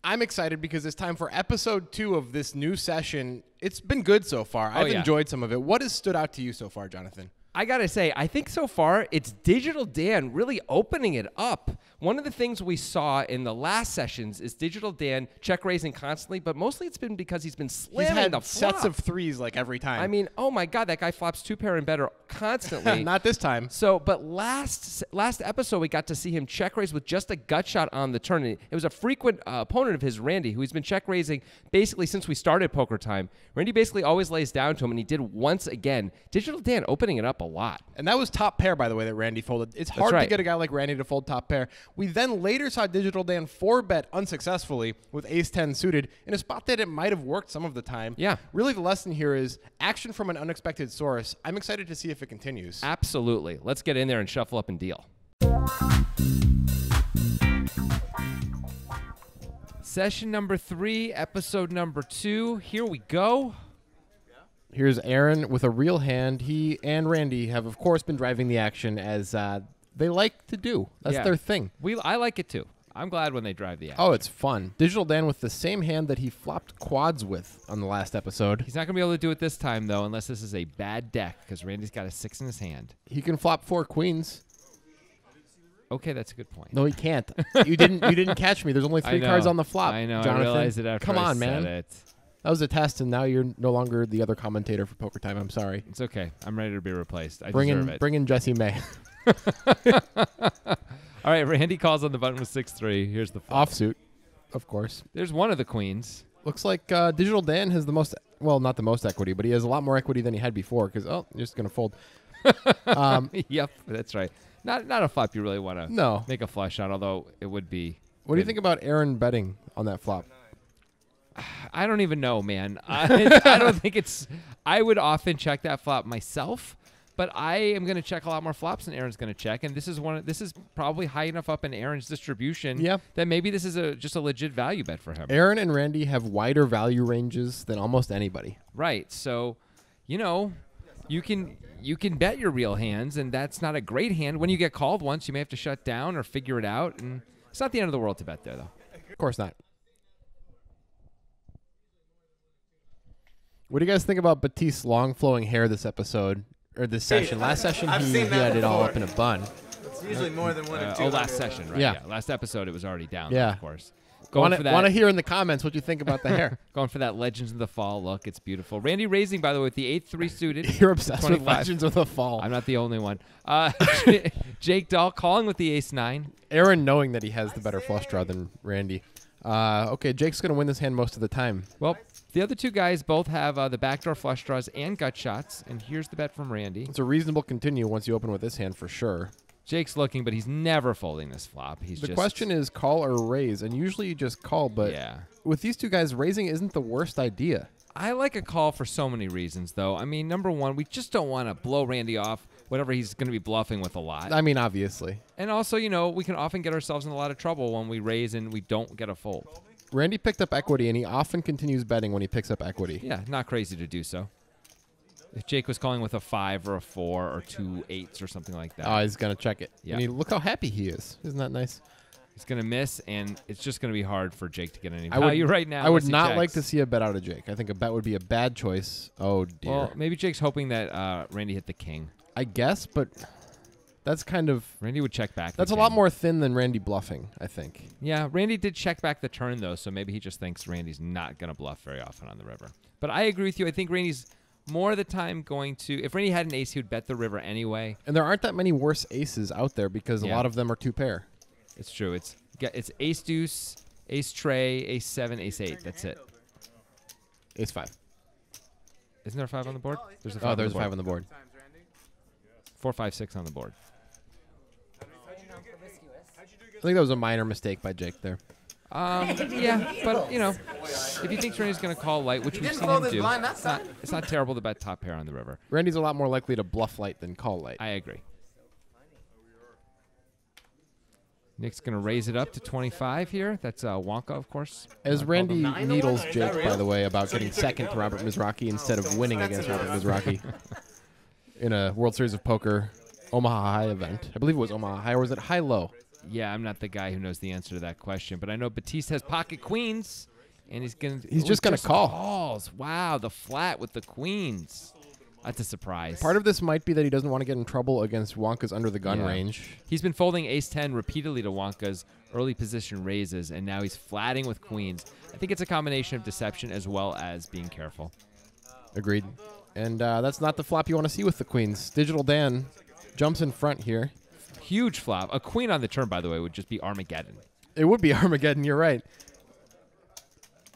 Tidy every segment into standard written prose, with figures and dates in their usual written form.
I'm excited because it's time for episode 2 of this new session. It's been good so far. I've enjoyed some of it. What has stood out to you so far, Jonathan? I got to say, I think so far it's Digital Dan really opening it up. One of the things we saw in the last sessions is Digital Dan check raising constantly, but mostly it's been because he's been slamming He's had the flop. sets of threes like every time. I mean, oh my God, that guy flops 2-pair and better constantly. Not this time. So, but last episode, we got to see him check raise with just a gut shot on the turn. And it was a frequent opponent of his, Randy, who he's been check raising basically since we started Poker Time. Randy basically always lays down to him, and he did once again. Digital Dan opening it up a lot. And that was top pair, by the way, that Randy folded. It's hard to get a guy like Randy to fold top pair. We then later saw Digital Dan 4-bet unsuccessfully with ace-10 suited in a spot that it might have worked some of the time. Yeah. Really, the lesson here is action from an unexpected source. I'm excited to see if it continues. Absolutely. Let's get in there and shuffle up and deal. Session number 3, episode number 2. Here we go. Here's Aaron with a real hand. He and Randy have, of course, been driving the action as they like to do. That's their thing. I like it too. I'm glad when they drive the action. Oh, it's fun. Digital Dan with the same hand that he flopped quads with on the last episode. He's not going to be able to do it this time, though, unless this is a bad deck, because Randy's got a 6 in his hand. He can flop 4 queens. Okay, that's a good point. No, he can't. You didn't catch me. There's only 3 cards on the flop. I know. Jonathan. I realized it after Come on, I said man. it. That was a test, and now you're no longer the other commentator for Poker Time. I'm sorry. It's okay. I'm ready to be replaced. I Bring deserve it. in Jesse May. All right, Randy calls on the button with 6-3. Here's the flop. Offsuit, of course. There's one of the queens. Looks like Digital Dan has the most, well, not the most equity, but he has a lot more equity than he had before because, you're just going to fold. Yep, that's right. Not a flop you really want to make a flush on, although it would be. What do you think about Aaron betting on that flop? I don't even know, man. I don't think it's. I would often check that flop myself, but I am going to check a lot more flops than Aaron's going to check, and this is probably high enough up in Aaron's distribution that maybe this is just a legit value bet for him. Aaron and Randy have wider value ranges than almost anybody. Right. So, you can bet your real hands, and that's not a great hand. When you get called once, you may have to shut down or figure it out, and it's not the end of the world to bet there, though. Of course not. What do you guys think about Batiste's long flowing hair this episode, or this session? Last session, he had it all up in a bun. It's usually more than 1 or 2. Last session, right? Yeah. Last episode, it was already down, yeah. Of course. Want to hear in the comments what you think about the hair. Going for that Legends of the Fall look. It's beautiful. Randy raising, by the way, with the 8-3 suited. You're obsessed with Legends of the Fall. I'm not the only one. Jake Dahl calling with the ace-9. Aaron knowing that he has the better flush draw than Randy. Okay, Jake's going to win this hand most of the time. Well, the other two guys both have the backdoor flush draws and gut shots, and here's the bet from Randy. It's a reasonable continue once you open with this hand for sure. Jake's looking, but he's never folding this flop. The question is call or raise, and usually you just call, but with these two guys, raising isn't the worst idea. I like a call for so many reasons, though. I mean, number one, we just don't want to blow Randy off whatever he's going to be bluffing with a lot. I mean, obviously. And also, we can often get ourselves in a lot of trouble when we raise and we don't get a fold. Randy picked up equity, and he often continues betting when he picks up equity. Yeah, not crazy to do so. If Jake was calling with a 5 or a 4 or 2 8s or something like that. Oh, he's going to check it. Yeah. And look how happy he is. Isn't that nice? He's going to miss, and it's just going to be hard for Jake to get any value right now. I would not like to see a bet out of Jake. I think a bet would be a bad choice. Oh, dear. Well, maybe Jake's hoping that Randy hit the king. I guess, but that's kind of... Randy would check back. That's a lot more thin than Randy bluffing, I think. Yeah, Randy did check back the turn, though, so maybe he just thinks Randy's not going to bluff very often on the river. But I agree with you. I think Randy's more of the time going to... If Randy had an ace, he would bet the river anyway. And there aren't that many worse aces out there because a lot of them are 2-pair. It's true. It's ace deuce, ace tray, ace 7, ace 8. That's it. Ace 5. Isn't there a 5 on the board? There's a 5 on the board. 4, 5, 6 on the board. I think that was a minor mistake by Jake there. Yeah, but if he thinks Randy's going to call light, which we've seen him do, it's not terrible to bet top pair on the river. Randy's a lot more likely to bluff light than call light. I agree. Nick's going to raise it up to 25 here. That's Wonka, of course. As Randy needles Jake, by the way, about getting second to Robert Mizrachi instead of winning against Robert Mizrachi in a World Series of Poker Omaha High event. I believe it was Omaha High, or was it High Low? Yeah, I'm not the guy who knows the answer to that question, but I know Batiste has pocket queens, and he's just gonna call. Calls. Wow, the flat with the queens. That's a surprise. Part of this might be that he doesn't want to get in trouble against Wonka's under the gun range. He's been folding ace-10 repeatedly to Wonka's early position raises, and now he's flatting with queens. I think it's a combination of deception as well as being careful. Agreed. And that's not the flop you want to see with the queens. Digital Dan jumps in front here. Huge flop. A queen on the turn, by the way, would just be Armageddon. It would be Armageddon, you're right.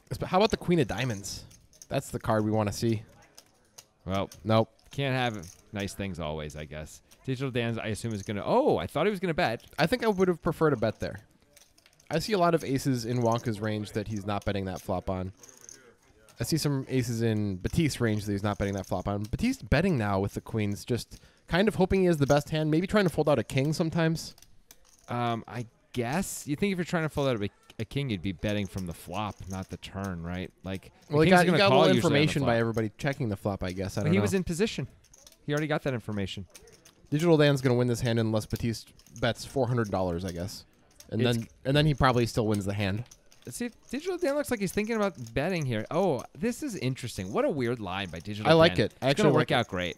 But how about the queen of diamonds? That's the card we want to see. Well, nope. Can't have nice things always, I guess. Digital Dan, I assume, is going to... Oh, I thought he was going to bet. I think I would have preferred a bet there. I see a lot of aces in Wonka's range that he's not betting that flop on. I see some aces in Batiste's range that he's not betting that flop on. Batiste betting now with the queens, just kind of hoping he has the best hand, maybe trying to fold out a king sometimes. I guess. You think if you're trying to fold out a king, you'd be betting from the flop, not the turn, right? Like, well, he got a little information by everybody checking the flop, I guess. I don't know. He was in position. He already got that information. Digital Dan's going to win this hand unless Batiste bets $400, I guess. And then he probably still wins the hand. See, Digital Dan looks like he's thinking about betting here. Oh, this is interesting. What a weird line by Digital Dan. I like it. It's going to work out great.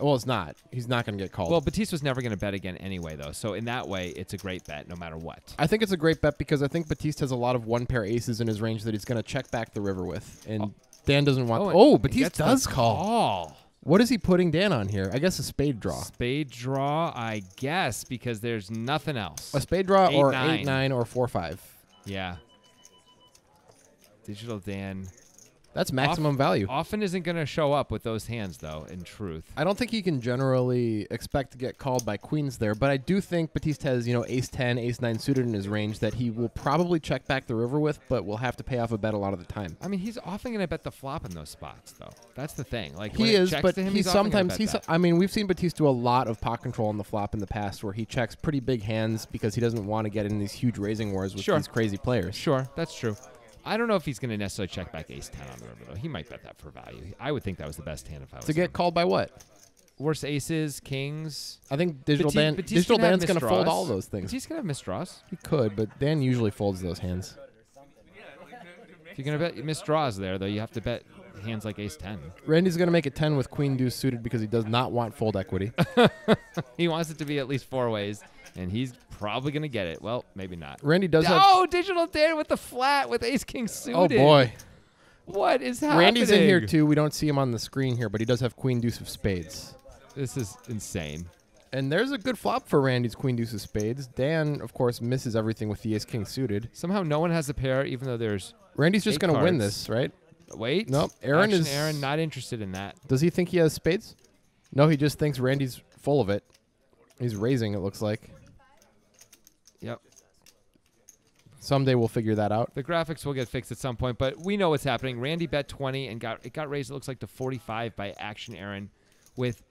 Well, it's not. He's not going to get called. Well, Batiste was never going to bet again anyway, though. So in that way, it's a great bet no matter what. I think it's a great bet because I think Batiste has a lot of one-pair aces in his range that he's going to check back the river with. And Dan doesn't want... Oh, Batiste does call. What is he putting Dan on here? I guess a spade draw. Spade draw, I guess, because there's nothing else. A spade draw or 8-9 or 4-5. Yeah. Digital Dan. That's maximum value. Often isn't going to show up with those hands, though, in truth. I don't think he can generally expect to get called by queens there, but I do think Batiste has, ace-10, ace-9 suited in his range that he will probably check back the river with, but will have to pay off a bet a lot of the time. I mean, he's often going to bet the flop in those spots, though. That's the thing. Like he is, but he's sometimes I mean, we've seen Batiste do a lot of pot control on the flop in the past, where he checks pretty big hands because he doesn't want to get in these huge raising wars with these crazy players. Sure, that's true. I don't know if he's going to necessarily check back ace-10 on the river, though. He might bet that for value. I would think that was the best hand if I was to get called by what? Worse aces, kings. I think Digital Dan's going to fold all those things. Batiste can have misdraws. He could, but Dan usually folds those hands. If you're going to bet misdraws there, though, you have to bet hands like ace-10. Randy's going to make it 10 with queen deuce suited because he does not want fold equity. He wants it to be at least 4 ways, and he's probably going to get it. Well, maybe not. Randy does have... Oh, Digital Dan with the flat with ace-king suited. Oh, boy. What is happening? Randy's in here, too. We don't see him on the screen here, but he does have queen deuce of spades. This is insane. And there's a good flop for Randy's queen deuce of spades. Dan, of course, misses everything with the ace-king suited. Somehow no one has a pair, even though there's Randy's just going to win this, right? Wait. Nope. Aaron not interested in that. Does he think he has spades? No, he just thinks Randy's full of it. He's raising, it looks like. Yep. Someday we'll figure that out. The graphics will get fixed at some point, but we know what's happening. Randy bet 20 and got raised, it looks like, to 45 by Action Aaron with,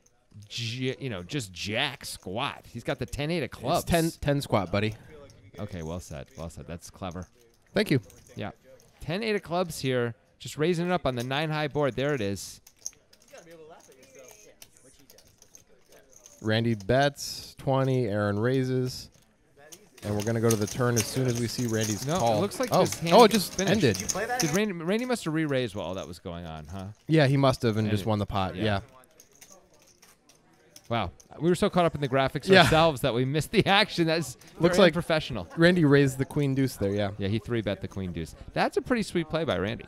just jack squat. He's got the 10-8 of clubs. It's 10 squat, buddy. Okay, well said. Well said. That's clever. Thank you. Yeah. 10-8 of clubs here. Just raising it up on the 9-high board. There it is. Randy bets 20. Aaron raises. And we're going to go to the turn as soon as we see Randy's call. It looks like this hand it just ended. Did Randy must have re-raised while all that was going on, huh? Yeah, he must have and just won the pot. Yeah. Wow. We were so caught up in the graphics ourselves that we missed the action. That's looks like professional. Randy raised the queen deuce there, yeah. Yeah, he 3-bet the queen deuce. That's a pretty sweet play by Randy.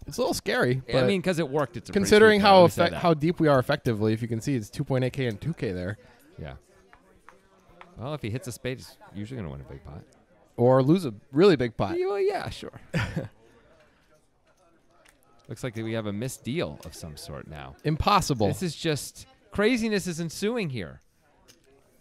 It's a little scary. But I mean, because it worked. It's considering how deep we are effectively. If you can see, it's 2.8K and 2K there. Yeah. Well, if he hits a spade, he's usually going to win a big pot. Or lose a really big pot. Well, yeah, sure. Looks like we have a missed deal of some sort now. Impossible. This is just craziness is ensuing here.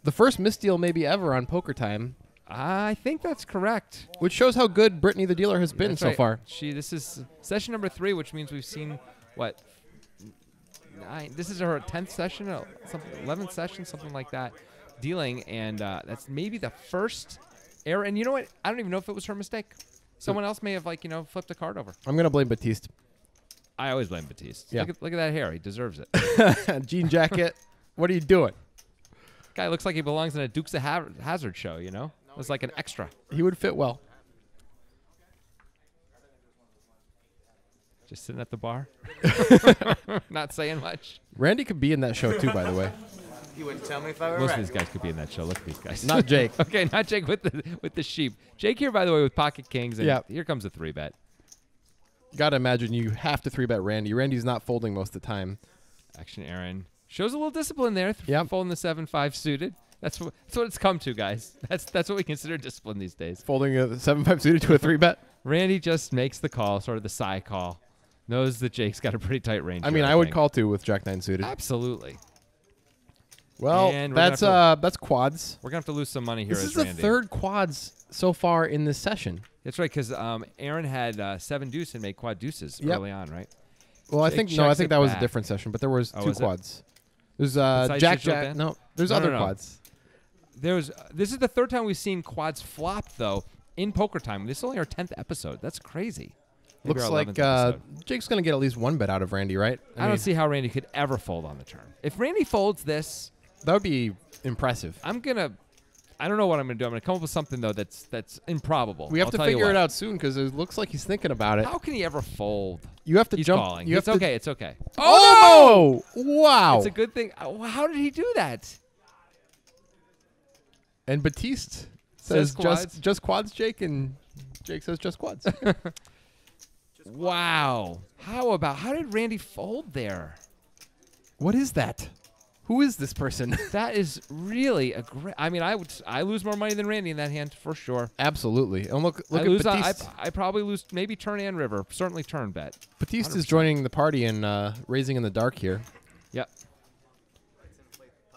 The first missed deal maybe ever on Poker Time. I think that's correct. Which shows how good Brittany the dealer has been so far. This is session number 3, which means we've seen, what, 9? This is her 10th session, 11th session, something like that, dealing, and that's maybe the first error. And you know what? I don't even know if it was her mistake. Someone else may have, flipped a card over. I'm going to blame Batiste. I always blame Batiste. Yeah. Look at that hair. He deserves it. Jean jacket. What are you doing? Guy looks like he belongs in a Dukes of Hazzard show, you know? No, was like an extra. He would fit well. Just sitting at the bar, not saying much. Randy could be in that show too, by the way. You wouldn't tell me if I were Most right. of these guys could be in that show. Look at these guys. Not Jake. Okay, not Jake with the sheep. Jake here, by the way, with pocket kings. And Yeah. here comes a 3-bet. You got to imagine you have to 3-bet Randy. Randy's not folding most of the time. Action Aaron shows a little discipline there. Yep. Folding the 7-5 suited. That's what it's come to, guys. That's what we consider discipline these days. Folding a 7-5 suited to a 3-bet. Randy just makes the call, sort of the side call. Knows that Jake's got a pretty tight range. I mean, here, I would think. call too with Jack 9 suited. Absolutely. Well, And we're gonna that's quads. We're gonna have to lose some money here. This as is the Randy. third quads so far in this session. That's right, because Aaron had 7 deuce and made quad deuces Yep. early on, right? Well, I Jake think checks it that was a back. different session, but there was Oh, two was it? quads. There's Besides Jack digital Jack. Dan? No, there's No, other no, no. quads. This is the third time we've seen quads flop though in poker time. This is only our 10th episode. That's crazy. Maybe Looks our like 11th episode. Jake's gonna get at least one bet out of Randy, right? I mean, don't see how Randy could ever fold on the turn. If Randy folds this, that would be impressive. I don't know what I'm gonna do. I'm gonna come up with something though that's improbable. We have I'll to tell you figure it what. out soon because it looks like he's thinking about it. How can he ever fold? You have to He's jump. calling. You It's have to, okay. It's okay. Oh, no! Wow! It's a good thing. How did he do that? And Batiste Says says quads. just quads, Jake, and Jake says just quads. Wow. How did Randy fold there? What is that? Who is this person? That is really a great. I mean, I lose more money than Randy in that hand for sure. Absolutely. And look I at lose. Batiste. I probably lose maybe turn and river. Certainly turn bet. Batiste is 100%. joining the party and raising in the dark here. Yep.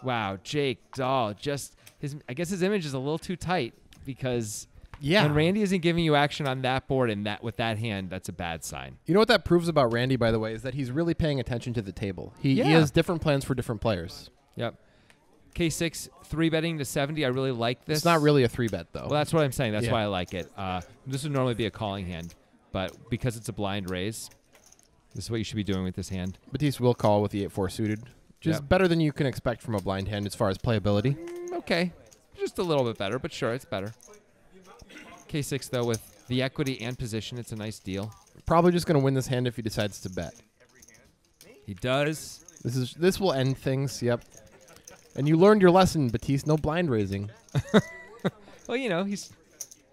Wow, Jake Dahl just his. I guess his image is a little too tight because Yeah. when Randy isn't giving you action on that board and that with that hand, that's a bad sign. You know what that proves about Randy, by the way, is that he's really paying attention to the table. He Yeah. has different plans for different players. Yep. K6 3-betting to 70. I really like this. It's not really a 3-bet, though. Well, that's what I'm saying. That's Yeah. why I like it. This would normally be a calling hand, but because it's a blind raise, this is what you should be doing with this hand. Batiste will call with the 8-4 suited, which is Yep. better than you can expect from a blind hand as far as playability. Okay. Just a little bit better, but sure, it's better. K6, though, with the equity and position, it's a nice deal. Probably just going to win this hand if he decides to bet. He does. This will end things, yep. And you learned your lesson, Batiste. No blind raising. Well, he's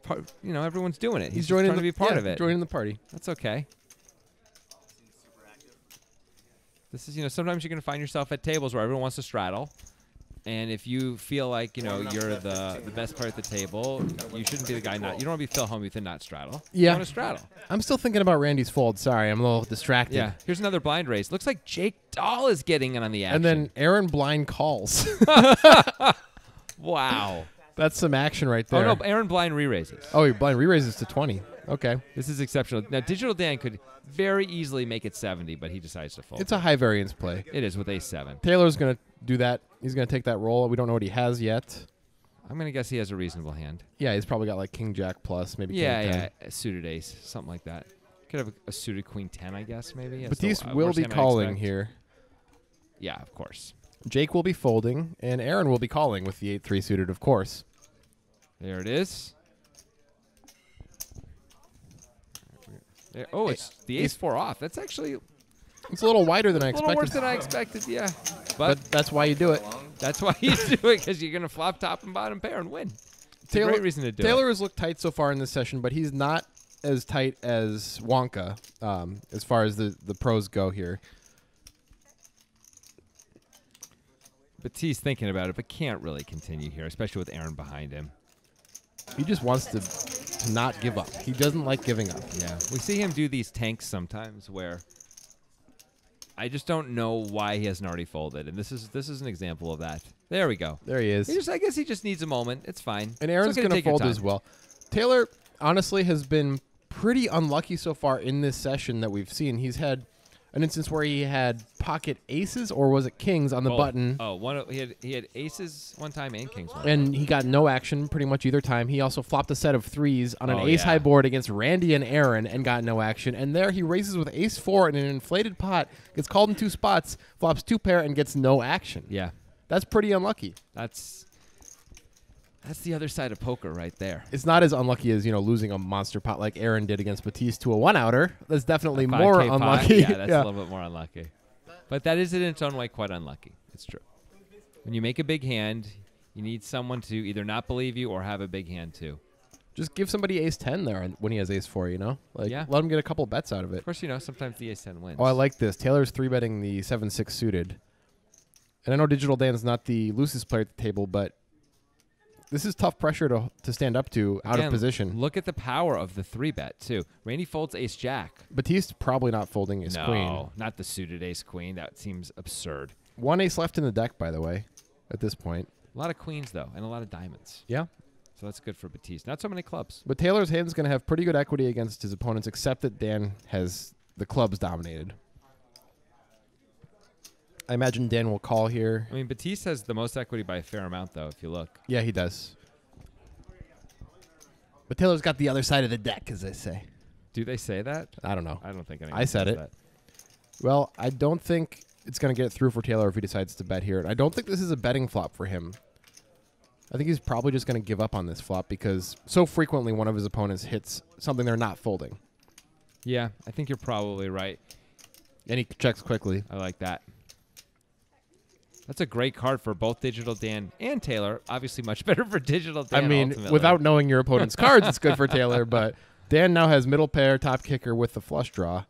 part. Everyone's doing it. He's just joining trying to be part of it. Joining the party. That's okay. This is, sometimes you're going to find yourself at tables where everyone wants to straddle. And if you feel like, you're the best player at the table, you shouldn't be the guy you don't want to be Phil Hellmuth and not straddle. You Yeah. want to straddle. I'm still thinking about Randy's fold. Sorry, I'm a little distracted. Yeah. Here's another blind raise. Looks like Jake Dahl is getting in on the action. And then Aaron blind calls. Wow. That's some action right there. Oh, no. Aaron blind re-raises. Oh, he blind re-raises to 20. Okay. This is exceptional. Now, Digital Dan could very easily make it 70, but he decides to fold. It's a high variance play. It is with ace-7. Taylor's going to do that. He's going to take that roll. We don't know what he has yet. I'm going to guess he has a reasonable hand. Yeah, he's probably got like King Jack plus, maybe Yeah, King 10. yeah. A suited ace, something like that. Could have a suited Queen 10, I guess, maybe. That's Batiste the, will worst be hand I'd calling expect. here. Yeah, of course. Jake will be folding, and Aaron will be calling with the 8-3 suited, of course. There it is. There, oh, it's the ace-4 off. That's actually It's a little wider than I a little expected. worse than I expected, yeah. But that's why you do it. That's why you do it, because you're going to flop top and bottom pair and win. It's a great reason to do Taylor it. has looked tight so far in this session, but he's not as tight as Wonka as far as the pros go here. Batiste thinking about it, but can't really continue here, especially with Aaron behind him. He just wants to not give up. He doesn't like giving up. Yeah, we see him do these tanks sometimes where I just don't know why he hasn't already folded, and this is an example of that. There we go. There he is. I guess he just needs a moment. It's fine. And Aaron's going to fold as well. Taylor, honestly, has been pretty unlucky so far in this session that we've seen. He's had an instance where he had pocket aces, or was it kings, on the button. Oh, he had aces one time and kings one And he got no action pretty much either time. He also flopped a set of threes on an ace-high yeah. board against Randy and Aaron and got no action. And there he raises with ace-4 in an inflated pot, gets called in 2 spots, flops 2 pair, and gets no action. Yeah, That's pretty unlucky. that's That's the other side of poker right there. It's not as unlucky as, losing a monster pot like Aaron did against Batiste to a one-outer. That's definitely A more 5K pot, unlucky. Yeah, that's a little bit more unlucky. But that is in its own way quite unlucky. It's true. When you make a big hand, you need someone to either not believe you or have a big hand too. Just give somebody ace-10 there when he has ace-4, Like, Yeah. let him get a couple bets out of it. Of course, sometimes the ace-10 wins. Oh, I like this. Taylor's 3-betting the 7-6 suited. And I know Digital Dan's not the loosest player at the table, but this is tough pressure to stand up to out Again, of position. Look at the power of the 3-bet too. Randy folds ace-jack. Batiste probably not folding his queen. No, not the suited ace-queen. That seems absurd. One ace left in the deck, by the way, at this point. A lot of queens, though, and a lot of diamonds. Yeah. So that's good for Batiste. Not so many clubs. But Taylor's hand's going to have pretty good equity against his opponents, except that Dan has the clubs dominated. I imagine Dan will call here. I mean, Batiste has the most equity by a fair amount, though, if you look. Yeah, he does. But Taylor's got the other side of the deck, as they say. Do they say that? I don't know. I don't think anyone I said says it. that. Well, I don't think it's going to get through for Taylor if he decides to bet here. And I don't think this is a betting flop for him. I think he's probably just going to give up on this flop because so frequently one of his opponents hits something they're not folding. Yeah, I think you're probably right. And he checks quickly. I like that. That's a great card for both Digital Dan and Taylor. Obviously, much better for Digital Dan. I mean, ultimately. without knowing your opponent's cards, it's good for Taylor. But Dan now has middle pair, top kicker with the flush draw.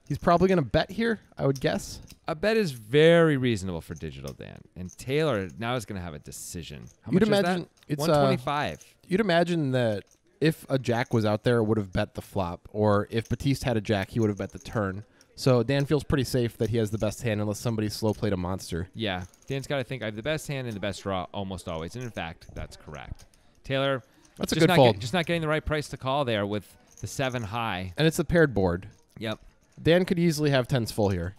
He's probably going to bet here, I would guess. A bet is very reasonable for Digital Dan, and Taylor now is going to have a decision. How You'd much imagine is that? it's 125. You'd imagine that if a jack was out there, it would have bet the flop, or if Batiste had a jack, he would have bet the turn. So Dan feels pretty safe that he has the best hand unless somebody slow played a monster. Yeah, Dan's got to think I have the best hand and the best draw almost always, and in fact, that's correct. Taylor, That's a just good fold. just not getting the right price to call there with the 7 high. And it's a paired board. Yep. Dan could easily have tens full here.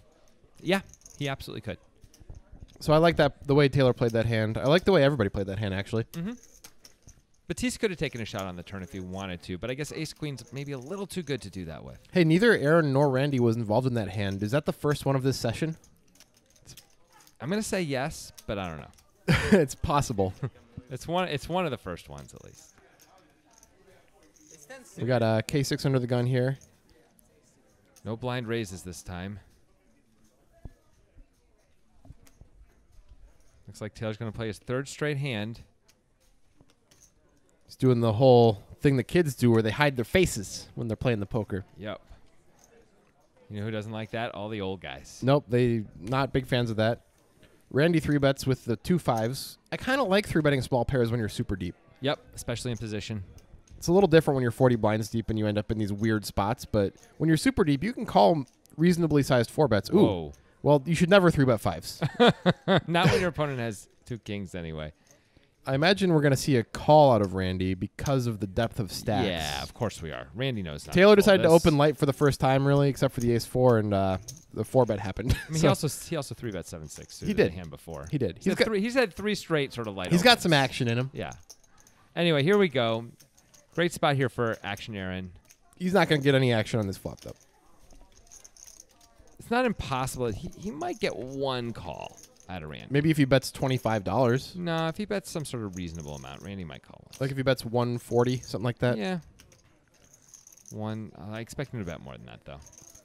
Yeah, he absolutely could. So I like that the way Taylor played that hand. I like the way everybody played that hand, actually. Mm-hmm. Batiste could have taken a shot on the turn if he wanted to, but I guess ace-queen's maybe a little too good to do that with. Hey, neither Aaron nor Randy was involved in that hand. Is that the first one of this session? I'm going to say yes, but I don't know. It's possible. It's one of the first ones, at least. We got a K6 under the gun here. No blind raises this time. Looks like Taylor's going to play his 3rd straight hand. He's doing the whole thing the kids do where they hide their faces when they're playing the poker. Yep. You know who doesn't like that? All the old guys. Nope, they not big fans of that. Randy 3-bets with the 2 5s. I kind of like 3-betting small pairs when you're super deep. Yep, especially in position. It's a little different when you're 40 blinds deep and you end up in these weird spots, but when you're super deep, you can call reasonably sized 4-bets. Ooh. Whoa. Well, you should never 3-bet 5s. Not when your opponent has 2 kings anyway. I imagine we're going to see a call out of Randy because of the depth of stacks. Yeah, of course we are. Randy knows not Taylor to fold decided to this. open light for the first time, really, except for the ace-4, and the 4-bet happened. I mean, So he also 3-bet 7-6. He did. The hand before. he did. He's had 3 straight sort of light. He's got opens. some action in him. Yeah. Anyway, here we go. Great spot here for action, Aaron. He's not going to get any action on this flop, though. It's not impossible. He might get 1 call out of Randy. Maybe if he bets $25. No, if he bets some sort of reasonable amount, Randy might call 1. Like if he bets 140, something like that. Yeah. 1. I expect him to bet more than that, though.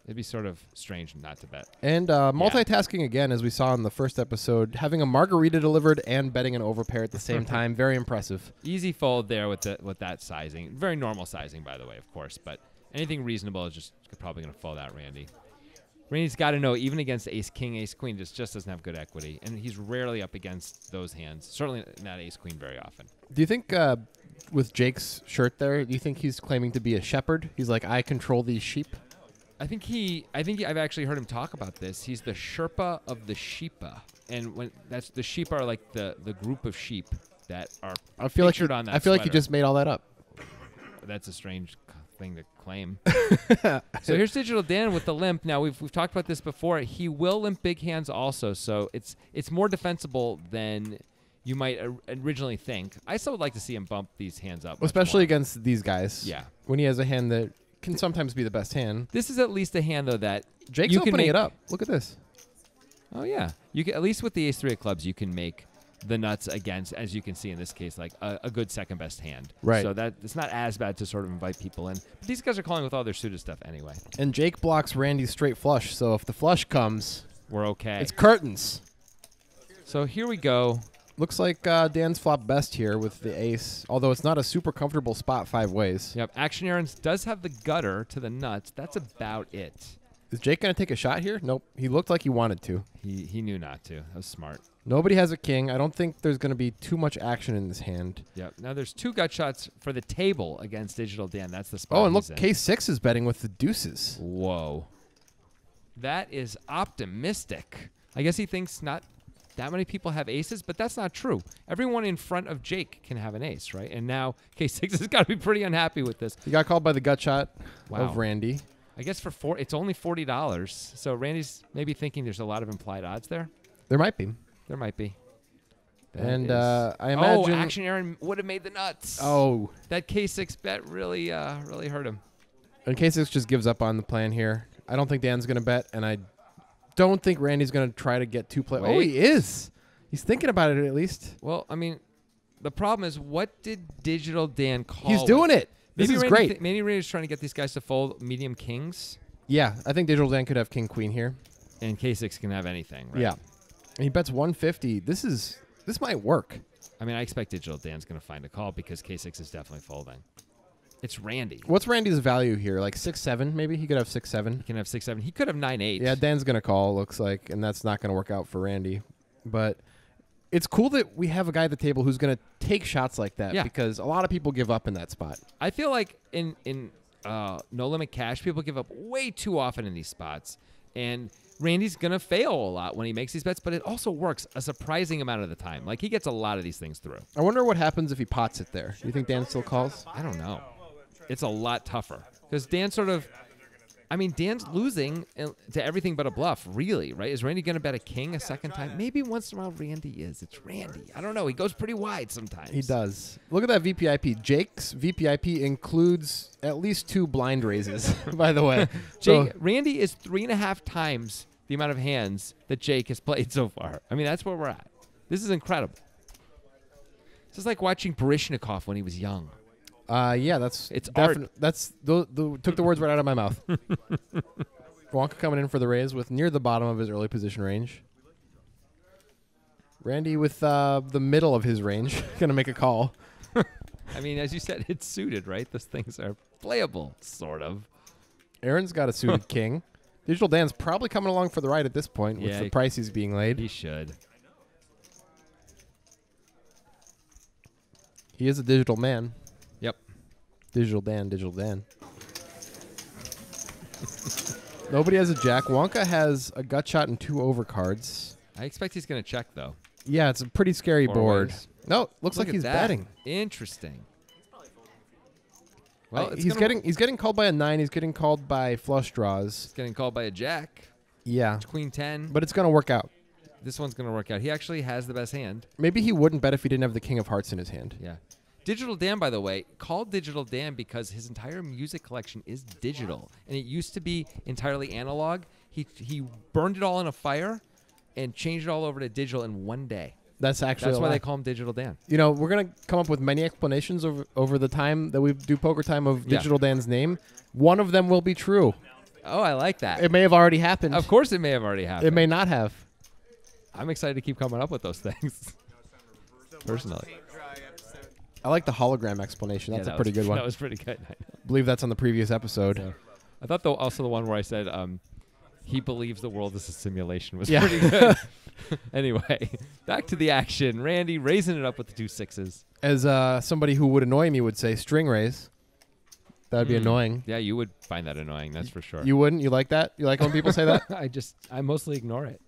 It'd be sort of strange not to bet. And multitasking again, as we saw in the first episode, having a margarita delivered and betting an overpair at the same time. Very impressive. Easy fold there with that sizing. Very normal sizing, by the way, of course. But anything reasonable is just probably going to fold out Randy. Randy's got to know, even against ace-king, ace-queen, just doesn't have good equity. And he's rarely up against those hands. Certainly not ace-queen very often. Do you think with Jake's shirt there, do you think he's claiming to be a shepherd? He's like, I control these sheep? I think I've actually heard him talk about this. He's the Sherpa of the Sheepa. And when that's the sheep are like the group of sheep that are pictured on that I feel like he sweater. just made all that up. That's a strange thing to claim. So here's Digital Dan with the limp. Now we've talked about this before. He will limp big hands also, so it's more defensible than you might originally think. I still would like to see him bump these hands up, Especially much more. against these guys. Yeah. When he has a hand that can sometimes be the best hand. This is at least a hand though that Jake's you can opening make, it up. Look at this. Oh yeah, you can at least with the ace-3 of clubs you can make the nuts against, as you can see in this case, like a good second best hand. Right. So that it's not as bad to sort of invite people in. But these guys are calling with all their suited stuff anyway. And Jake blocks Randy's straight flush, so if the flush comes, We're okay. it's curtains. So here we go. Looks like Dan's flop best here with the ace, although it's not a super comfortable spot 5 ways. Yep. Action Aaron's does have the gutter to the nuts. That's about it. Is Jake going to take a shot here? Nope. He looked like he wanted to. He knew not to. That was smart. Nobody has a king. I don't think there's going to be too much action in this hand. Yep. Now there's 2 gut shots for the table against Digital Dan. That's the spot. Oh, and look, he's in. K6 is betting with the deuces. Whoa. That is optimistic. I guess he thinks not that many people have aces, but that's not true. Everyone in front of Jake can have an ace, right? And now K6 has got to be pretty unhappy with this. He got called by the gut shot Wow. of Randy. I guess it's only $40. So Randy's maybe thinking there's a lot of implied odds there. There might be. There might be. That And is- I imagine... Action Aaron would have made the nuts. Oh, That K6 bet really hurt him. and K6 just gives up on the plan here. I don't think Dan's going to bet, and I don't think Randy's going to try to get 2 play. Oh, Wait. he is. He's thinking about it at least. Well, I mean, the problem is, what did Digital Dan call? He's doing it. This is Randy great. Maybe Randy's trying to get these guys to fold medium kings, Yeah, I think Digital Dan could have king queen here. and K6 can have anything, right? Yeah. And he bets 150. This might work. I mean, I expect Digital Dan's going to find a call because K6 is definitely folding. It's Randy. What's Randy's value here? Like 6-7 maybe? He could have 6-7. He can have 6-7. He could have 9-8. Yeah, Dan's going to call, looks like, and that's not going to work out for Randy. But it's cool that we have a guy at the table who's going to take shots like that Yeah. because a lot of people give up in that spot. I feel like in No Limit Cash, people give up way too often in these spots. And Randy's going to fail a lot when he makes these bets, but it also works a surprising amount of the time. Like, he gets a lot of these things through. I wonder what happens if he pots it there. Do you think Dan still calls? I don't know. It's a lot tougher because Dan sort of, I mean, Dan's losing to everything but a bluff, really, right? Is Randy going to bet a king a second time? Maybe once in a while Randy is. It's Randy. I don't know. He goes pretty wide sometimes. He does. Look at that VPIP. Jake's VPIP includes at least 2 blind raises, by the way. Jake, Randy is 3.5 times the amount of hands that Jake has played so far. I mean, that's where we're at. This is incredible. This is like watching Baryshnikov when he was young. Yeah, that's It's art. That's took the words right out of my mouth. Wonka coming in for the raise with near the bottom of his early position range. Randy with the middle of his range, gonna make a call. I mean, as you said, it's suited, right? Those things are playable, sort of. Aaron's got a suited king. Digital Dan's probably coming along for the ride at this point with Yeah, the price he's being laid. He should. He is a digital man. Yep. Digital Dan, Digital Dan. Nobody has a jack. Wonka has a gut shot and 2 overcards. I expect he's going to check, though. Yeah, it's a pretty scary 4 board. ways. No, looks Look like at he's that. betting. Interesting. Well, it's he's gonna- getting called by a 9. He's getting called by flush draws. It's getting called by a jack. Yeah, Queen 10. but it's gonna work out. This one's going to work out. He actually has the best hand. Maybe he wouldn't bet if he didn't have the king of hearts in his hand. Yeah. Digital Dan, by the way, called Digital Dan because his entire music collection is digital, and it used to be entirely analog. He burned it all in a fire and changed it all over to digital in one day. That's actually That's a why lie. they call him Digital Dan. You know, we're gonna come up with many explanations over the time that we do Poker Time of Yeah. Digital Dan's name. One of them will be true. Oh, I like that. It may have already happened. Of course, it may have already happened. It may not have. I'm excited to keep coming up with those things. Personally. I like the hologram explanation. That's Yeah, a pretty good one. That was pretty good. I believe that's on the previous episode. Yeah. I thought also the one where I said he believes the world is a simulation was Yeah. pretty good. Anyway, back to the action. Randy raising it up with the 2 6s. As somebody who would annoy me would say, string raise. That would be annoying. Yeah, you would find that annoying. That's for sure. You wouldn't? You like that? You like when people say that? I mostly ignore it.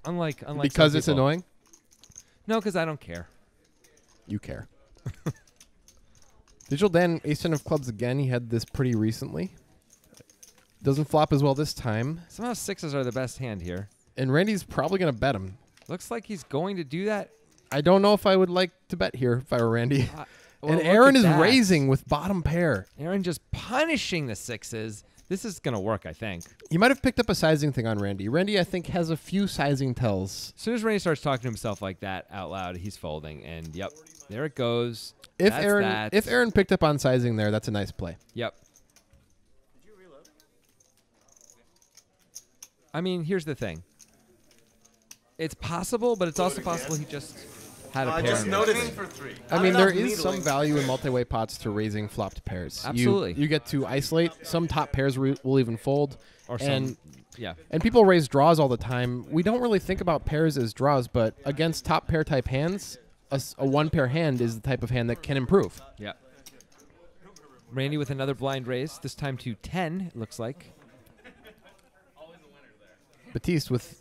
Unlike Because some it's people. annoying? No, because I don't care. You care. Digital Dan, ace-10 of clubs again. He had this pretty recently. Doesn't flop as well this time. Somehow 6s are the best hand here. And Randy's probably going to bet him. Looks like he's going to do that. I don't know if I would like to bet here if I were Randy. Well, and look Aaron at is that. raising with bottom pair. Aaron just punishing the 6s. This is gonna work, I think. You might have picked up a sizing thing on Randy. Randy, I think, has a few sizing tells. As soon as Randy starts talking to himself like that out loud, he's folding, and yep, there it goes. If That's Aaron, that. if Aaron picked up on sizing there, that's a nice play. Yep. I mean, here's the thing. It's possible, but it's also possible he just had a I pair. just in noticed there. for 3. I mean, there is some value in multi-way pots to raising flopped pairs. Absolutely. You get to isolate. Some top pairs will even fold. Or and some, yeah. And people raise draws all the time. We don't really think about pairs as draws, but against top pair type hands, a one pair hand is the type of hand that can improve. Yeah. Randy with another blind raise, this time to 10, it looks like. Batiste with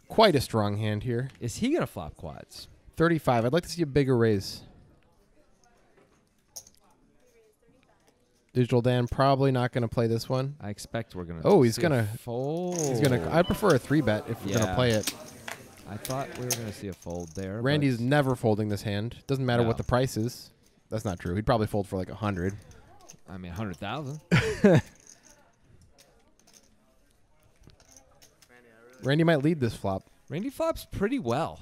quite a strong hand here. Is he going to flop quads? 35. I'd like to see a bigger raise. Digital Dan probably not going to play this one. I expect we're going to. Oh, he's gonna fold. He's gonna. I prefer a 3-bet if we're gonna play it. I thought we were going to see a fold there. Randy's but never folding this hand. Doesn't matter No. what the price is. That's not true. He'd probably fold for like 100. I mean, 100,000. Randy might lead this flop. Randy flops pretty well.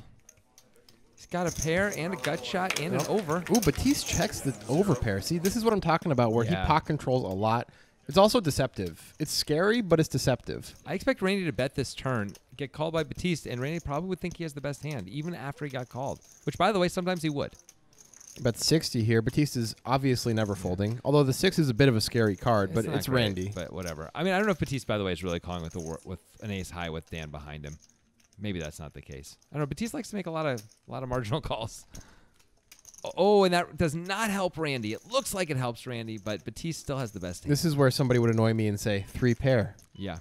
He's got a pair and a gut shot and an over. Ooh, Batiste checks the overpair. See, this is what I'm talking about, where Yeah. he pot controls a lot. It's also deceptive. It's scary, but it's deceptive. I expect Randy to bet this turn, get called by Batiste, and Randy probably would think he has the best hand, even after he got called. Which, by the way, sometimes he would. Bet 60 here. Batiste is obviously never folding, although the 6 is a bit of a scary card, but not it's great, Randy. But whatever. I mean, I don't know if Batiste, by the way, is really calling with with an ace high with Dan behind him. Maybe that's not the case. I don't know. Batiste likes to make a lot of marginal calls. Oh, and that does not help Randy. It looks like it helps Randy, but Batiste still has the best hand. This is where somebody would annoy me and say 3 pair. Yeah.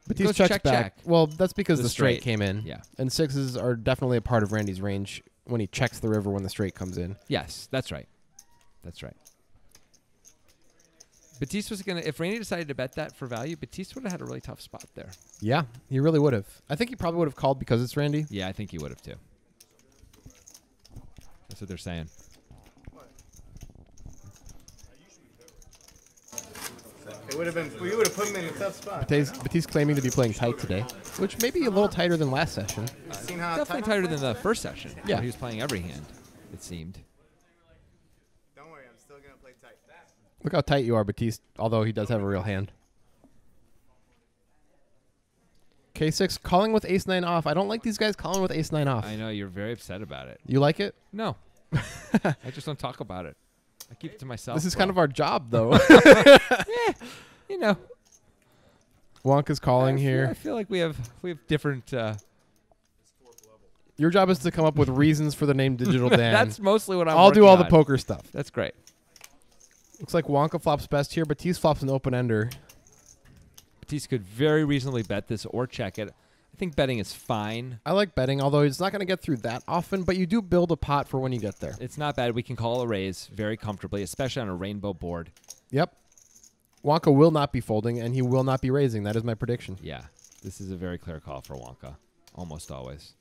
Batiste Goes checks check, back. check. Well, that's because The the straight straight. came in. Yeah. And 6s are definitely a part of Randy's range when he checks the river when the straight comes in. Yes, that's right. That's right. Batiste was going to, if Randy decided to bet that for value, Batiste would have had a really tough spot there. Yeah, he really would have. I think he probably would have called because it's Randy. Yeah, I think he would have too. That's what they're saying. It would have been. We would have put him in a tough spot. Batiste claiming to be playing tight today, which may be a little tighter than last session. Seen how Definitely tighter than the first session. Yeah. Where he was playing every hand, it seemed. Don't worry, I'm still gonna play tight. Look how tight you are, Batiste, although he does have a real hand. K6 calling with ace-9 off. I don't like these guys calling with ace-9 off. I know you're very upset about it. You like it? No. I just don't talk about it. I keep it to myself. This is kind of our job, though. you know. Wonka's calling I here. feel like we have different. Your job is to come up with reasons for the name Digital Dan. That's mostly what I'm. I'll do working all the on. poker stuff. That's great. Looks like Wonka flops best here. Batiste flops an open ender. Batiste could very reasonably bet this or check it. I think betting is fine. I like betting, although it's not going to get through that often, but you do build a pot for when you get there. It's not bad. We can call a raise very comfortably, especially on a rainbow board. Yep. Wonka will not be folding, and he will not be raising. That is my prediction. Yeah, this is a very clear call for Wonka, almost always.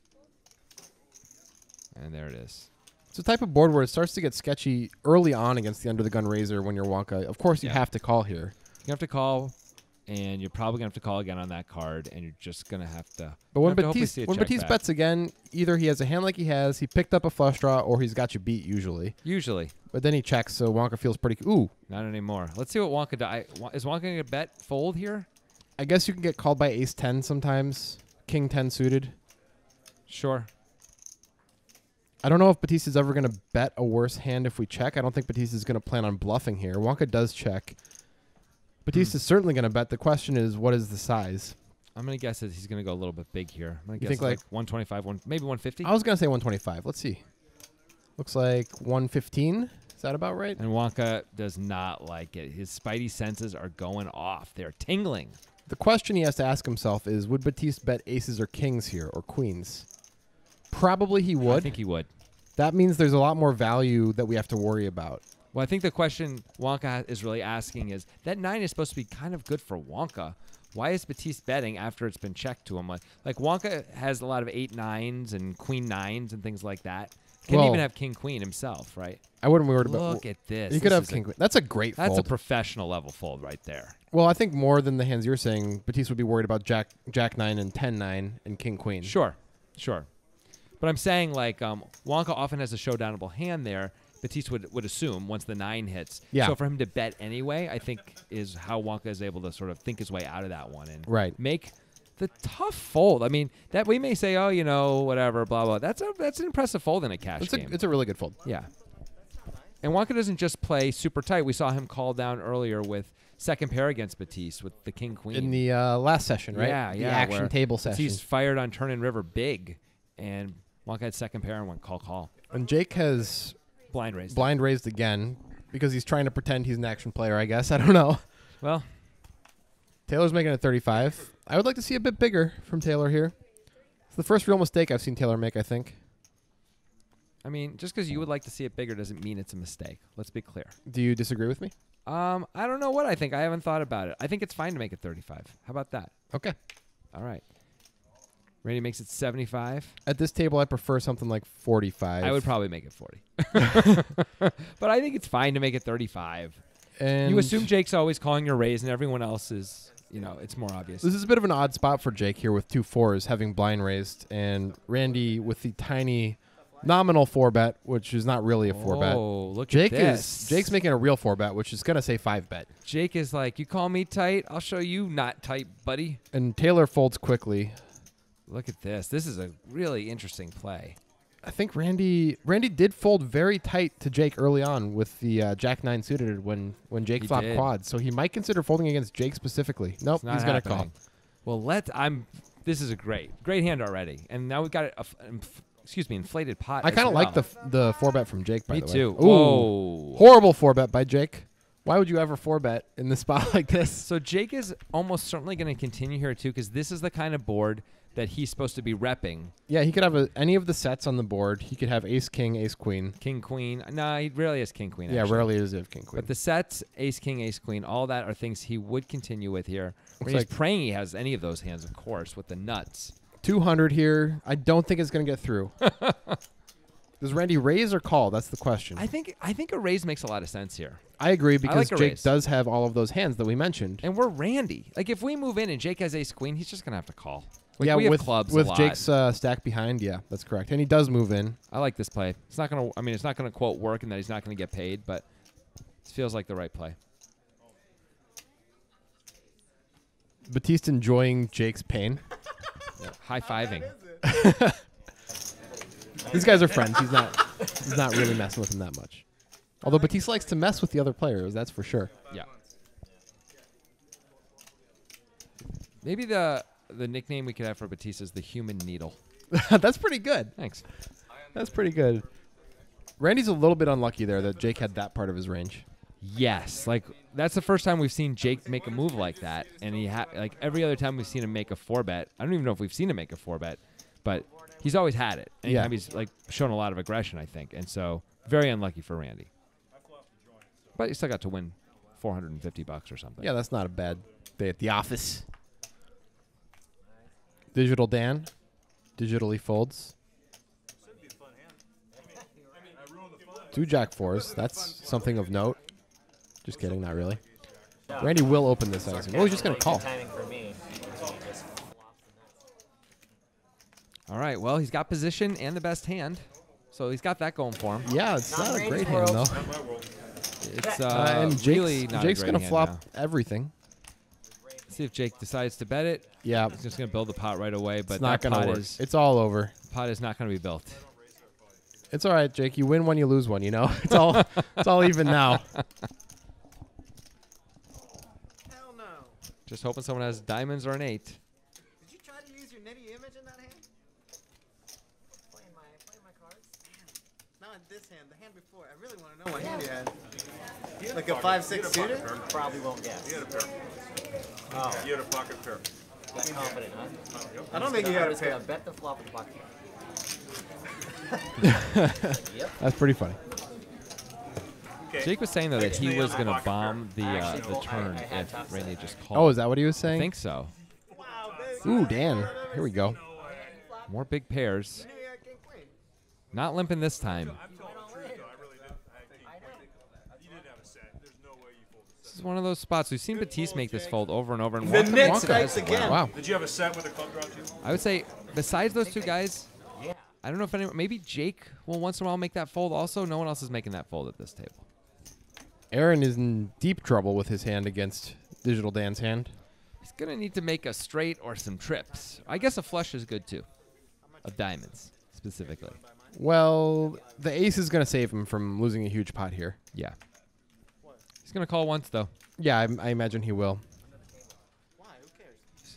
And there it is. It's a type of board where it starts to get sketchy early on against the under-the-gun raiser when you're Wonka. Of course, you Yeah. have to call here. You have to call, and you're probably going to have to call again on that card, and you're just going to have to. But when you have to hopefully see Batiste, a when check Batiste back. bets again, either he has a hand like he has, he picked up a flush draw, or he's got you beat usually. Usually. But then he checks, so Wonka feels pretty... Ooh. Not anymore. Let's see what Wonka does. Is Wonka going to bet fold here? I guess you can get called by ace-10 sometimes. King-10 suited. Sure. I don't know if Batiste is ever going to bet a worse hand if we check. I don't think Batiste is going to plan on bluffing here. Wonka does check. Batiste is certainly going to bet. The question is, what is the size? I'm going to guess that he's going to go a little bit big here. I'm going to You guess think like 125, maybe 150. I was going to say 125. Let's see. Looks like 115. Is that about right? And Wonka does not like it. His spidey senses are going off. They're tingling. The question he has to ask himself is, would Batiste bet aces or kings here, or queens? Probably he would. I think he would. That means there's a lot more value that we have to worry about. Well, I think the question Wonka is really asking is, that 9 is supposed to be kind of good for Wonka. Why is Batiste betting after it's been checked to him? Like Wonka has a lot of 8-9s and queen 9s and things like that. Can Well- even have king queen himself, right? I wouldn't be worried about. Look at this. You could This have is a- king queen. That's a great That's a fold. professional level fold right there. Well, I think more than the hands you're saying, Batiste would be worried about Jack 9 and 10 9 and king queen. Sure. But I'm saying like Wonka often has a showdownable hand there. Batiste would assume once the 9 hits. Yeah. So for him to bet anyway, I think is how Wonka is able to sort of think his way out of that one and Right. make the tough fold. I mean, that we may say, oh, you know, whatever, blah blah. That's an impressive fold in a cash game. It's a really good fold. Yeah. And Wonka doesn't just play super tight. We saw him call down earlier with second pair against Batiste with the king queen. In the last session, right? Yeah, The yeah. action where table session. Batiste fired on turn and river big, and Wonka had second pair and went call. And Jake has Blind raised. blind raised again because he's trying to pretend he's an action player, I guess. I don't know. Well, Taylor's making it 35. I would like to see a bit bigger from Taylor here. It's the first real mistake I've seen Taylor make, I think. I mean, just because you would like to see it bigger doesn't mean it's a mistake. Let's be clear. Do you disagree with me? I don't know what I think. I haven't thought about it. I think it's fine to make it 35. How about that? Okay. All right. Randy makes it 75. At this table, I prefer something like 45. I would probably make it 40. But I think it's fine to make it 35. And You assume Jake's always calling your raise and everyone else is, you know, it's more obvious. This is a bit of an odd spot for Jake here with 2 4s having blind raised, and Randy with the tiny nominal 4-bet, which is not really a 4-bet. Oh, look Jake at this. Jake's making a real 4-bet, which is gonna say 5-bet, Jake is like, you call me tight, I'll show you not tight, buddy. and Taylor folds quickly. Look at this. This is a really interesting play. I think Randy did fold very tight to Jake early on with the Jack 9 suited when Jake He flopped did. quads, so he might consider folding against Jake specifically. Nope, It's not he's gonna call. happening. Well, this is a great hand already, and now we've got inflated pot. I as kind of well. like the 4-bet from Jake. By Me the way. too. Ooh, Whoa. horrible 4-bet by Jake. Why would you ever 4-bet in this spot like this? So Jake is almost certainly going to continue here too, because this is the kind of board that he's supposed to be repping. Yeah, he could have any of the sets on the board. He could have ace, king, ace, queen. King, queen. Nah, he rarely has king, queen. Yeah, actually. rarely does he have king, queen. But the sets, ace, king, ace, queen, all that are things he would continue with here. He's like- praying he has any of those hands, of course, with the nuts. 200 here. I don't think it's going to get through. Does Randy raise or call? That's the question. I think a raise makes a lot of sense here. I agree because like a Jake raise. does have all of those hands that we mentioned. And we're Randy. Like, if we move in and Jake has ace, queen, he's just going to have to call. Like, yeah, we have with clubs with a lot. Jake's stack behind. Yeah, that's correct. And he does move in. I like this play. It's not going to, it's not going to, quote, work and that he's not going to get paid, but it feels like the right play. Batiste enjoying Jake's pain. Yeah. High-fiving. These guys are friends. He's not really messing with him that much. Although Batiste likes to mess with the other players, that's for sure. Yeah. Maybe the nickname we could have for Batista is the human needle. That's pretty good. Thanks. That's pretty good. Randy's a little bit unlucky there that Jake had that part of his range. Yes, like that's the first time we've seen Jake make a move like that, and he like every other time we've seen him make a 4-bet. I don't even know if we've seen him make a 4-bet, but he's always had it. Anytime he's like shown a lot of aggression, I think, and so very unlucky for Randy. But he still got to win $450 or something. Yeah, that's not a bad day at the office. Digital Dan, digitally folds. 2 Jack 4s. That's something of note. Just kidding, not really. Randy will open this, I assume. Oh, he's just going to call. All right. Well, he's got position and the best hand, so he's got that going for him. Yeah, it's not a great hand, though. It's And Jake's, really not Jake's a great going to hand flop now. everything. See if Jake decides to bet it. Yeah, He's just going to build the pot right away, but it's not that going to pot work. is It's all over. pot is not going to be built. It's all right, Jake. You win one, you lose one, you know? It's all even now. Hell no. Just hoping someone has diamonds or an 8. Did you try to use your nitty image in that hand? Playing my cards? Not in this hand. The hand before. I really want to know what hand you had. Like a 5-6 suited? Probably won't guess. You had a pair. Oh, You had a pocket pair. that's confident, huh? I don't think you had I'm a just gonna pair. bet the flop with the pocket. That's pretty funny. Okay. Jake was saying though that he Stay on was the going to pocket bomb the Actually, well, turn I had if top Randy set. just called. Oh, is that what he was I saying? think so. Ooh, Dan. Here we go. More big pairs. I knew you had king queen. Not limping this time. I'm telling the truth, though. I really didn't. You didn't have a set. There's no way you folded a This set. is one of those spots. We've seen Batiste make this fold over and over. And The Wonka Knicks Wonka strikes has- again. Wow. Did you have a set with a club draw too? I would say, besides those two guys, Yeah. I don't know if anyone, maybe Jake will once in a while make that fold also. No one else is making that fold at this table. Aaron is in deep trouble with his hand against Digital Dan's hand. He's going to need to make a straight or some trips. I guess a flush is good too, of diamonds specifically. Well, the ace is going to save him from losing a huge pot here. Yeah. He's going to call once though. Yeah, I imagine he will. Why? Who cares?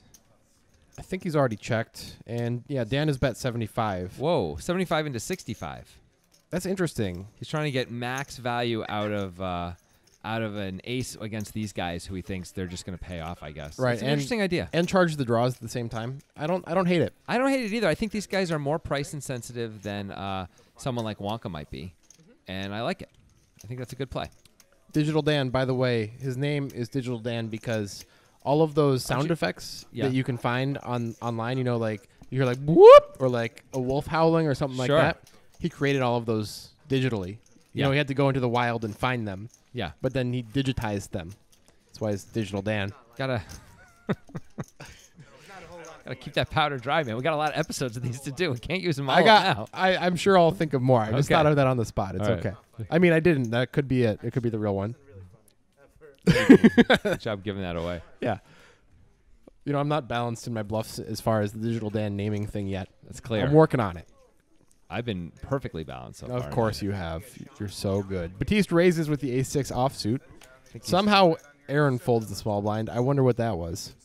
I think he's already checked. And yeah, Dan has bet 75. Whoa, 75 into 65. That's interesting. He's trying to get max value out of an ace against these guys who he thinks they're just going to pay off, I guess. Right, It's an and- interesting idea. And charge the draws at the same time. I don't hate it. I don't hate it either. I think these guys are more price insensitive than someone like Wonka might be. And I like it. I think that's a good play. Digital Dan, by the way, his name is Digital Dan because all of those sound effects Yeah. that you can find online, you know, like you hear like whoop or like a wolf howling or something like Sure. that. He created all of those digitally. You know, Yeah. he had to go into the wild and find them, Yeah. but then he digitized them. That's why it's Digital Dan. Gotta keep that powder dry, man. We got a lot of episodes of these to do. We can't use them all now. I'm sure I'll think of more. I just Okay. thought of that on the spot. It's All right. okay. I mean, I didn't. That could be it. It could be the real one. Good job giving that away. Yeah. You know, I'm not balanced in my bluffs as far as the Digital Dan naming thing yet. That's clear. I'm working on it. I've been perfectly balanced so far. Of course you have. You're so good. Batiste raises with the ace-6 offsuit. I think he's- Somehow Aaron folds the small blind. I wonder what that was.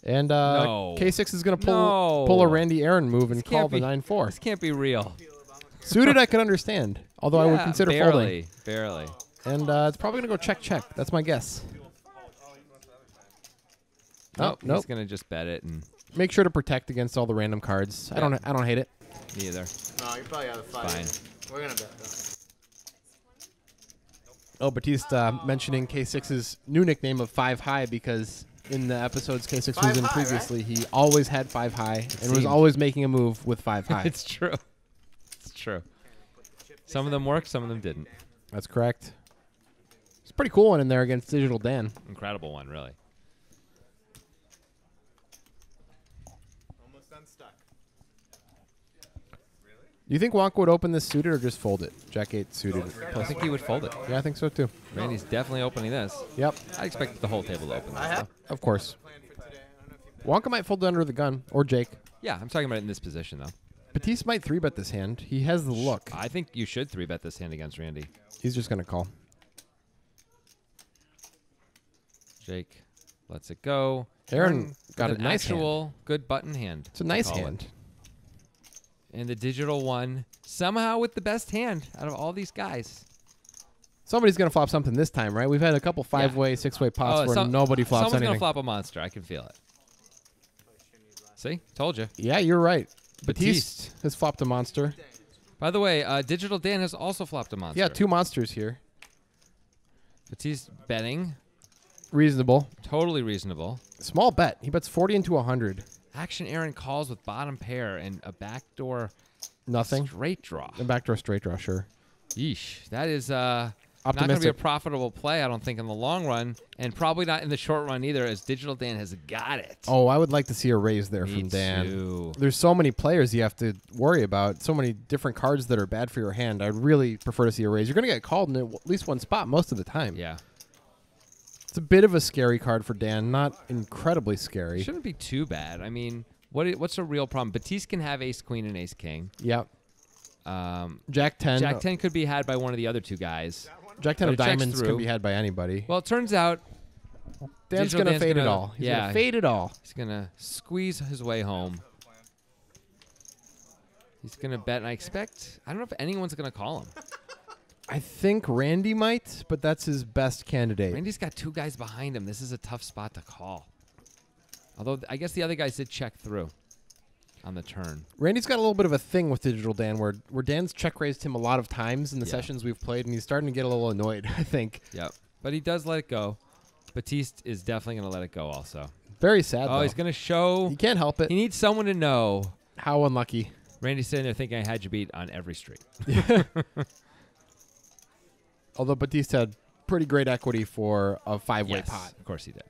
And No. K6 is going to No. pull a Randy Aaron move and This can't call the be- 9-4. This can't be real. Suited I could understand, although I would Yeah, consider barely, folding. Barely. And it's probably going to go check. That's my guess. Nope. nope. He's gonna just bet it and Make sure to protect against all the random cards. I Yeah. don't hate it. neither. No, you're probably out of five. Fine. We're gonna bet though. Oh, Batiste mentioning K6's new nickname of 5 High because in the episodes K6 was 5 in high, previously, he always had 5 High and was seemed. always making a move with 5 High. It's true. It's true. Some of them worked, some of them didn't. That's correct. It's a pretty cool one in there against Digital Dan. Incredible one, really. Almost unstuck. Do you think Wonka would open this suited or just fold it? Jack 8 suited. I think he would fold it. Yeah, I think so too. Randy's definitely opening this. Yep, I expect the whole table to open this. I have though. of course. plan for today. I don't know if you bet. Wonka might fold it under the gun, or Jake. Yeah, I'm talking about it in this position, though. Batiste might 3-bet this hand. He has the look. I think you should 3-bet this hand against Randy. He's just going to call. Jake lets it go. Aaron with got a an nice actual good button hand. It's a nice Call it. hand. And the digital one, somehow with the best hand out of all these guys. Somebody's going to flop something this time, right? We've had a couple 5-way, 6-way pots where nobody flops someone's anything. gonna flop a monster. I can feel it. See? Told you. Yeah, you're right. Batiste. Batiste has flopped a monster. By the way, Digital Dan has also flopped a monster. Yeah, 2 monsters here. Batiste betting. Reasonable. Totally reasonable. Small bet. He bets 40 into 100. Action Aaron calls with bottom pair and a backdoor Nothing. straight draw. A backdoor straight draw, sure. Yeesh. That is not going to be a Optimistic. profitable play, I don't think, in the long run, and probably not in the short run either, as Digital Dan has got it. Oh, I would like to see a raise there Me from Dan. too. There's so many players you have to worry about, so many different cards that are bad for your hand. I'd really prefer to see a raise. You're going to get called in at least one spot most of the time. Yeah. It's a bit of a scary card for Dan, not incredibly scary. Shouldn't be too bad. I mean, what's a real problem? Batiste can have ace queen and ace king. Yep. Um, Jack 10. Jack 10 could be had by one of the other two guys. Jack 10 but of it checks diamonds can through. be had by anybody. Well, it turns out Dan's Digital going to Dan's fade it gonna- all. He's yeah. going to fade it all. he's going to squeeze his way home. He's going to bet, and I don't know if anyone's going to call him. I think Randy might, but that's his best candidate. Randy's got two guys behind him. This is a tough spot to call. Although, I guess the other guys did check through on the turn. Randy's got a little bit of a thing with Digital Dan where Dan's check raised him a lot of times in the Yeah. sessions we've played, and he's starting to get a little annoyed, I think. Yep. But he does let it go. Batiste is definitely going to let it go also. Very sad, Oh, though. he's going to show. He can't help it. He needs someone to know How unlucky. Randy's sitting there thinking I had you beat on every street. Although Batiste had pretty great equity for a 5-way Yes, pot. of course he did.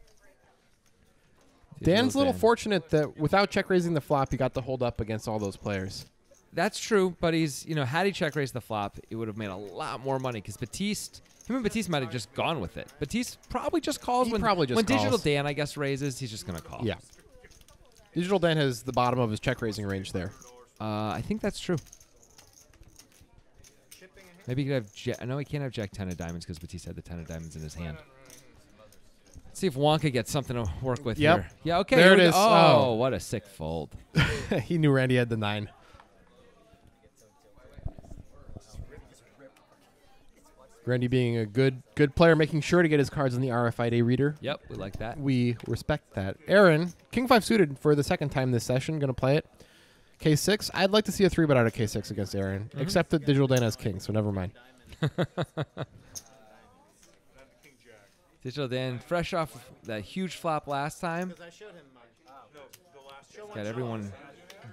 Dan's a little Dan. fortunate that without check raising the flop, he got to hold up against all those players. That's true, but he's, had he check raised the flop, it would have made a lot more money because him and Batiste might have just gone with it. Batiste probably just calls He when probably just Digital calls. Dan, I guess, raises. He's just going to call. Yeah. Digital Dan has the bottom of his check raising range there. I think that's true. Maybe he could have. No, he can't have Jack 10 of diamonds because Batiste had the 10 of diamonds in his hand. Let's see if Wonka gets something to work with Yep. here. Yeah, okay. There here it we go. is. Oh, Oh. what a sick fold. He knew Randy had the 9. Randy being a good player, making sure to get his cards in the RFID reader. Yep, we like that. We respect that. Aaron, King 5 suited for the second time this session. Going to play it. K6. I'd like to see a 3-bet out of K6 against Aaron, except that Digital Dan has King, so never mind. Digital Dan, fresh off that huge flop last time. Because I showed him mine. No, the last one. Got everyone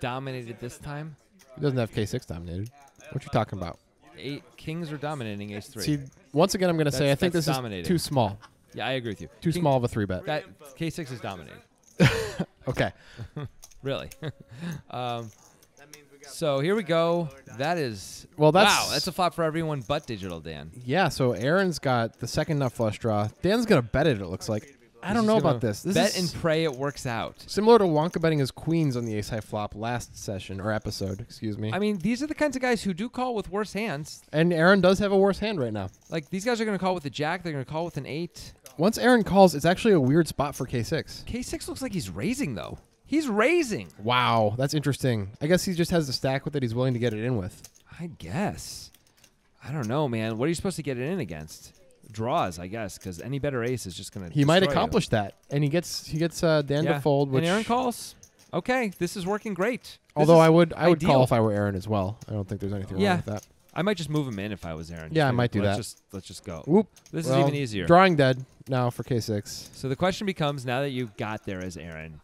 dominated this time. He doesn't have K6 dominated. What you talking about? 8 kings are dominating ace 3. See, once again, I'm going to say I think That's this dominating. is too small. Yeah, I agree with you. Too King- small of a 3-bet. That K6 is dominating. Okay. Really. That means we got So here we go. That is Well, that's wow. That's a flop for everyone but Digital Dan. yeah. So Aaron's got the second nut flush draw. Dan's gonna bet it. It looks like. I don't He's know gonna about this. This bet is and pray it works out. similar to Wonka betting his queens on the ace high flop last session or episode. Excuse me. I mean, these are the kinds of guys who do call with worse hands. And Aaron does have a worse hand right now. Like these guys are going to call with a jack. They're going to call with an 8. Once Aaron calls, it's actually a weird spot for K6. K6 looks like he's raising though. He's raising. Wow, that's interesting. I guess he just has the stack with it. He's willing to get it in with. I guess. I don't know, man. What are you supposed to get it in against? Draws, I guess, because any better ace is just going to. He might accomplish that, and he gets Dan to fold. Which And Aaron calls. Okay, this is working great. This although is I would ideal. call if I were Aaron as well. I don't think there's anything wrong with that. I might just move him in if I was Aaron. Yeah, I Just might do let's that. Let's just go. Whoop. This Well, is even easier. Drawing dead now for K6. So the question becomes: now that you got there as Aaron,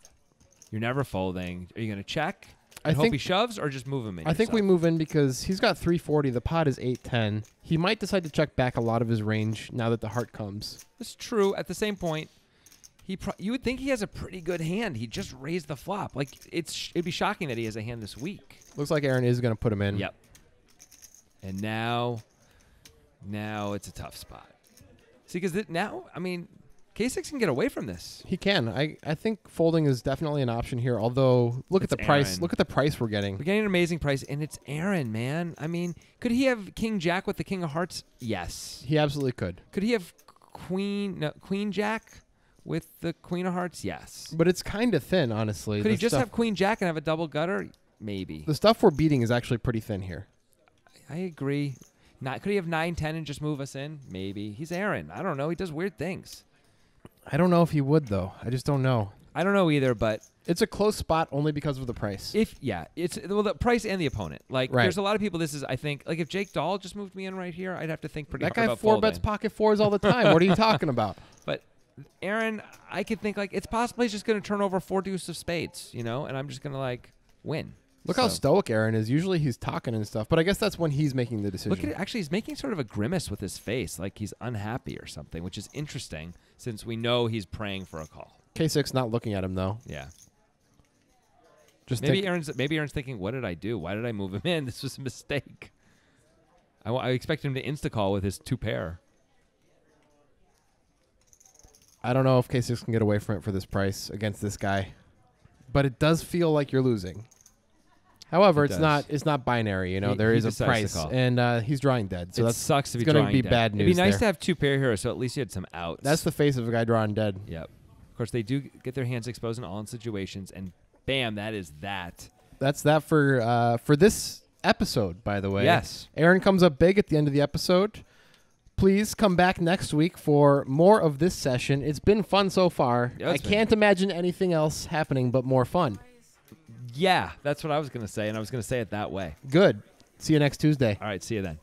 you're never folding. Are you going to check? I And hope think- he shoves, or just move him in. I think we yourself? move in because he's got 340. The pot is 810. He might decide to check back a lot of his range now that the heart comes. It's true. At the same point, you would think he has a pretty good hand. He just raised the flop. Like it'd be shocking that he has a hand this weak. Looks like Aaron is going to put him in. Yep. And now it's a tough spot. See, because now, I mean, K6 can get away from this. He can. I think folding is definitely an option here. Although look at It's the price. Aaron. Look at the price we're getting. We're getting an amazing price, and it's Aaron, man. I mean, could he have King Jack with the King of Hearts? Yes. He absolutely could. Could he have Queen Jack with the Queen of Hearts? Yes. But it's kind of thin, honestly. Could he The just stuff- have Queen Jack and have a double gutter? Maybe. the stuff we're beating is actually pretty thin here. I agree. Could he have 9-10 and just move us in? Maybe. He's Aaron. I don't know. He does weird things. I don't know if he would though. I just don't know. I don't know either, but It's a close spot only because of the price. it's the price and the opponent. Like Right. there's a lot of people. This is I think like if Jake Dahl just moved me in right here, I'd have to think pretty That hard guy about four folding. bets pocket fours all the time. What are you talking about? But Aaron, I could think like it's possible he's just going to turn over 4 deuce of spades, and I'm just going to like win. Look how So- stoic Aaron is. Usually he's talking and stuff, but I guess that's when he's making the decision. Look at it. Actually, he's making sort of a grimace with his face, like he's unhappy or something, which is interesting since we know he's praying for a call. K6 not looking at him though. Yeah. Just Maybe think, Aaron's thinking, what did I do? Why did I move him in? This was a mistake. I expect him to insta-call with his 2 pair. I don't know if K6 can get away from it for this price against this guy, but it does feel like you're losing. However, It it's does. it's not binary. You know, He- there he is a decides to price, call. and he's drawing dead. So It that's sucks to be it's gonna drawing be dead. bad It'd be news nice there. to have 2 pair here, so at least you had some outs. That's the face of a guy drawing dead. Yep. Of course, they do get their hands exposed in all situations, and bam, that is that. That's that for this episode. By the way, Yes. Aaron comes up big at the end of the episode. Please come back next week for more of this session. It's been fun so far. Yeah, I it's been- can't imagine anything else happening but more fun. Yeah, that's what I was going to say, and I was going to say it that way. Good. See you next Tuesday. All right, see you then.